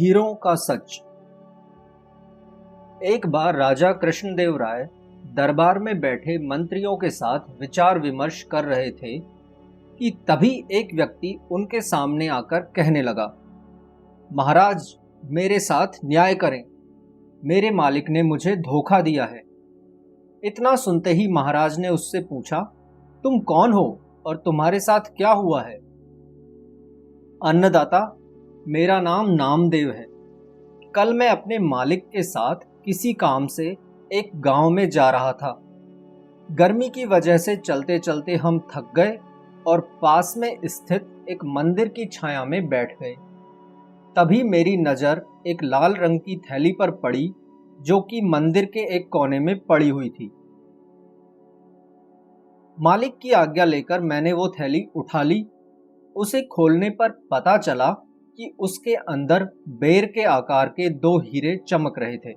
हीरों का सच। एक बार राजा कृष्णदेव राय दरबार में बैठे मंत्रियों के साथ विचार विमर्श कर रहे थे कि तभी एक व्यक्ति उनके सामने आकर कहने लगा, महाराज, मेरे साथ न्याय करें। मेरे मालिक ने मुझे धोखा दिया है। इतना सुनते ही महाराज ने उससे पूछा, तुम कौन हो और तुम्हारे साथ क्या हुआ है? अन्नदाता, मेरा नाम नामदेव है। कल मैं अपने मालिक के साथ किसी काम से एक गांव में जा रहा था। गर्मी की वजह से चलते चलते हम थक गए और पास में स्थित एक मंदिर की छाया में बैठ गए। तभी मेरी नज़र एक लाल रंग की थैली पर पड़ी जो कि मंदिर के एक कोने में पड़ी हुई थी। मालिक की आज्ञा लेकर मैंने वो थैली उठा ली। उसे खोलने पर पता चला कि उसके अंदर बेर के आकार के 2 हीरे चमक रहे थे।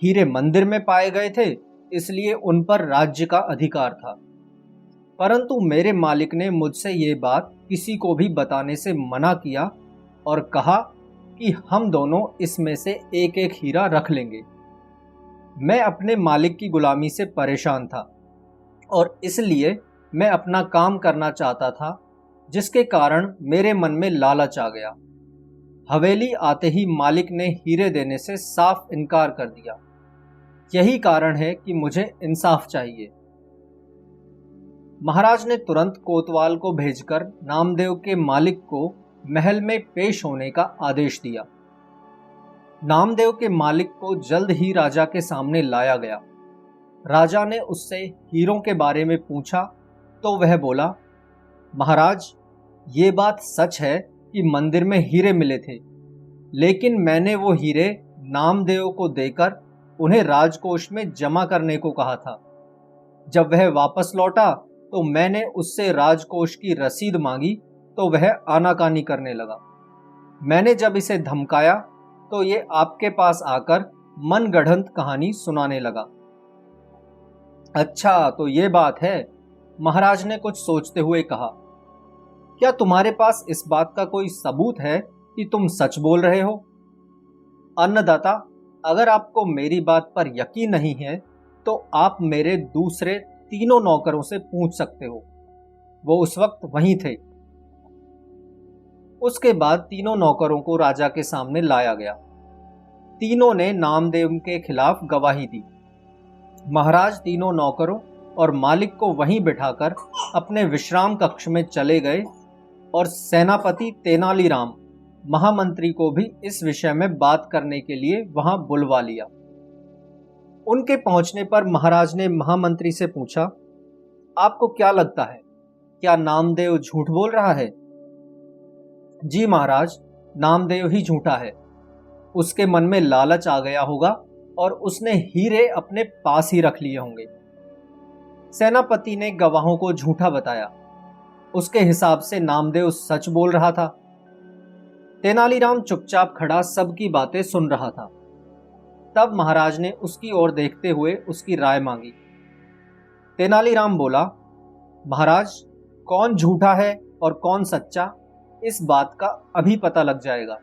हीरे मंदिर में पाए गए थे, इसलिए उन पर राज्य का अधिकार था। परंतु मेरे मालिक ने मुझसे ये बात किसी को भी बताने से मना किया और कहा कि हम दोनों इसमें से एक एक हीरा रख लेंगे। मैं अपने मालिक की गुलामी से परेशान था और इसलिए मैं अपना काम करना चाहता था, जिसके कारण मेरे मन में लालच आ गया। हवेली आते ही मालिक ने हीरे देने से साफ इनकार कर दिया। यही कारण है कि मुझे इंसाफ चाहिए। महाराज ने तुरंत कोतवाल को भेजकर नामदेव के मालिक को महल में पेश होने का आदेश दिया। नामदेव के मालिक को जल्द ही राजा के सामने लाया गया। राजा ने उससे हीरों के बारे में पूछा तो वह बोला, महाराज, ये बात सच है कि मंदिर में हीरे मिले थे, लेकिन मैंने वो हीरे नामदेव को देकर उन्हें राजकोष में जमा करने को कहा था। जब वह वापस लौटा तो मैंने उससे राजकोष की रसीद मांगी तो वह आनाकानी करने लगा। मैंने जब इसे धमकाया तो ये आपके पास आकर मनगढ़ंत कहानी सुनाने लगा। अच्छा, तो ये बात है, महाराज ने कुछ सोचते हुए कहा। क्या तुम्हारे पास इस बात का कोई सबूत है कि तुम सच बोल रहे हो? अन्नदाता, अगर आपको मेरी बात पर यकीन नहीं है तो आप मेरे दूसरे 3 नौकरों से पूछ सकते हो। वो उस वक्त वहीं थे। उसके बाद 3 नौकरों को राजा के सामने लाया गया। तीनों ने नामदेव के खिलाफ गवाही दी। महाराज 3 नौकरों और मालिक को वहीं बिठाकर अपने विश्राम कक्ष में चले गए और सेनापति तेनालीराम महामंत्री को भी इस विषय में बात करने के लिए वहां बुलवा लिया। उनके पहुंचने पर महाराज ने महामंत्री से पूछा, आपको क्या लगता है, क्या नामदेव झूठ बोल रहा है? जी महाराज, नामदेव ही झूठा है। उसके मन में लालच आ गया होगा और उसने हीरे अपने पास ही रख लिए होंगे। सेनापति ने गवाहों को झूठा बताया। उसके हिसाब से नामदेव सच बोल रहा था। तेनालीराम चुपचाप खड़ा सबकी बातें सुन रहा था। तब महाराज ने उसकी ओर देखते हुए उसकी राय मांगी। तेनालीराम बोला, महाराज, कौन झूठा है और कौन सच्चा, इस बात का अभी पता लग जाएगा,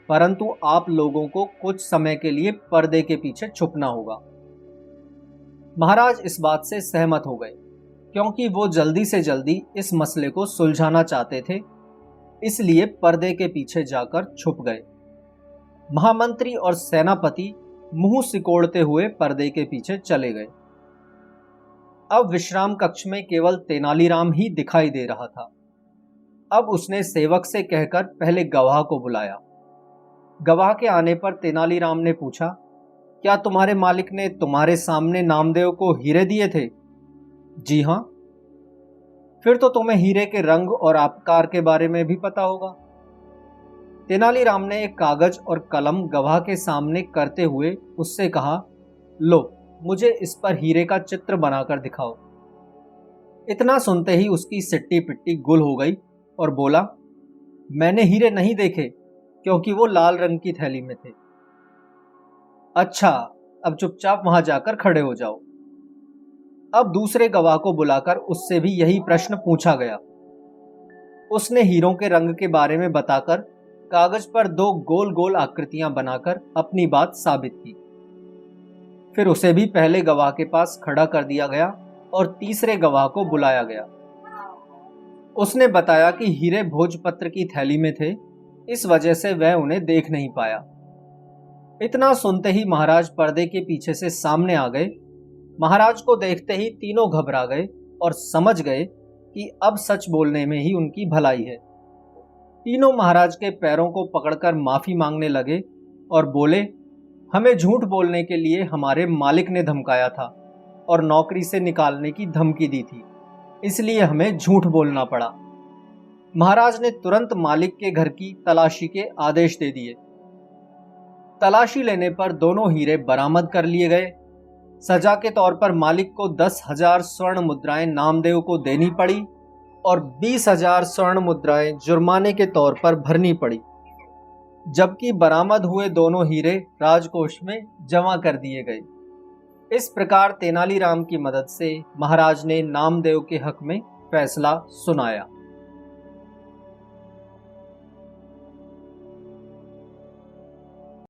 परंतु आप लोगों को कुछ समय के लिए पर्दे के पीछे छुपना होगा। महाराज इस बात से सहमत हो गए, क्योंकि वो जल्दी से जल्दी इस मसले को सुलझाना चाहते थे, इसलिए पर्दे के पीछे जाकर छुप गए। महामंत्री और सेनापति मुंह सिकोड़ते हुए पर्दे के पीछे चले गए। अब विश्राम कक्ष में केवल तेनालीराम ही दिखाई दे रहा था। अब उसने सेवक से कहकर पहले गवाह को बुलाया। गवाह के आने पर तेनालीराम ने पूछा, क्या तुम्हारे मालिक ने तुम्हारे सामने नामदेव को हीरे दिए थे? जी हां। फिर तो तुम्हें हीरे के रंग और आकार के बारे में भी पता होगा। तेनालीराम ने एक कागज और कलम गवाह के सामने करते हुए उससे कहा, लो, मुझे इस पर हीरे का चित्र बनाकर दिखाओ। इतना सुनते ही उसकी सिट्टी पिट्टी गुल हो गई और बोला, मैंने हीरे नहीं देखे, क्योंकि वो लाल रंग की थैली में थे। अच्छा, अब चुपचाप वहां जाकर खड़े हो जाओ। अब दूसरे गवाह को बुलाकर उससे भी यही प्रश्न पूछा गया। उसने हीरों के रंग के बारे में बताकर कागज पर 2 गोल गोल आकृतियां बनाकर अपनी बात साबित की। फिर उसे भी पहले गवाह के पास खड़ा कर दिया गया और तीसरे गवाह को बुलाया गया। उसने बताया कि हीरे भोजपत्र की थैली में थे, इस वजह से वह उन्हें देख नहीं पाया। इतना सुनते ही महाराज पर्दे के पीछे से सामने आ गए। महाराज को देखते ही तीनों घबरा गए और समझ गए कि अब सच बोलने में ही उनकी भलाई है। तीनों महाराज के पैरों को पकड़कर माफी मांगने लगे और बोले, हमें झूठ बोलने के लिए हमारे मालिक ने धमकाया था और नौकरी से निकालने की धमकी दी थी, इसलिए हमें झूठ बोलना पड़ा। महाराज ने तुरंत मालिक के घर की तलाशी के आदेश दे दिए। तलाशी लेने पर दोनों हीरे बरामद कर लिए गए। सजा के तौर पर मालिक को 10,000 स्वर्ण मुद्राएं नामदेव को देनी पड़ी और 20,000 स्वर्ण मुद्राएं जुर्माने के तौर पर भरनी पड़ी, जबकि बरामद हुए दोनों हीरे राजकोष में जमा कर दिए गए। इस प्रकार तेनालीराम की मदद से महाराज ने नामदेव के हक में फैसला सुनाया।